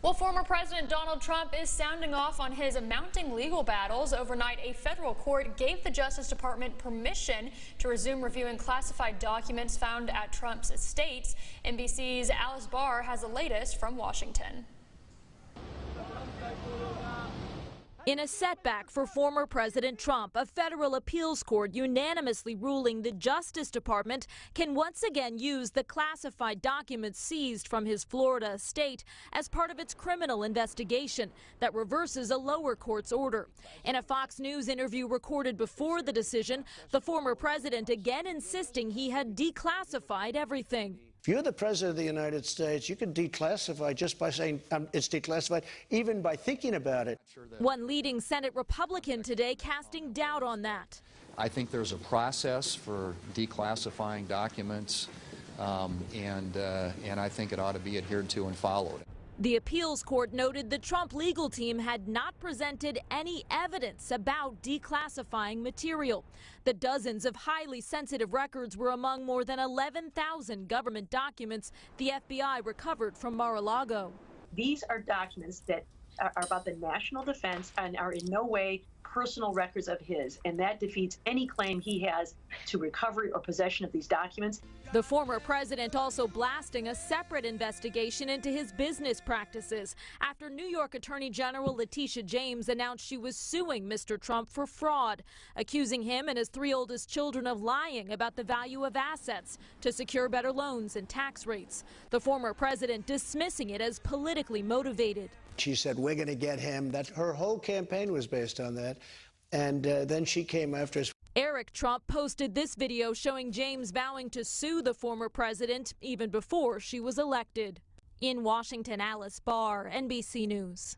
Well, former President Donald Trump is sounding off on his mounting legal battles. Overnight, a federal court gave the Justice Department permission to resume reviewing classified documents found at Trump's estates. NBC's Alice Barr has the latest from Washington. In a setback for former President Trump, a federal appeals court unanimously ruling the Justice Department can once again use the classified documents seized from his Florida estate as part of its criminal investigation that reverses a lower court's order. In a Fox News interview recorded before the decision, the former president again insisting he had declassified everything. If you're the president of the United States, you can declassify just by saying it's declassified, even by thinking about it. One leading Senate Republican today casting doubt on that. I think there's a process for declassifying documents, and I think it ought to be adhered to and followed. The appeals court noted the Trump legal team had not presented any evidence about declassifying material. The dozens of highly sensitive records were among more than 11,000 government documents the FBI recovered from Mar-a-Lago. These are documents that are about the national defense and are in no way personal records of his, and that defeats any claim he has to recovery or possession of these documents. The former president also blasting a separate investigation into his business practices after New York Attorney General Letitia James announced she was suing Mr. Trump for fraud, accusing him and his 3 oldest children of lying about the value of assets to secure better loans and tax rates. The former president dismissing it as politically motivated. She said, we're going to get him. That her whole campaign was based on that. And then she came after us. Eric Trump posted this video showing James vowing to sue the former president even before she was elected. In Washington, Alice Barr, NBC News.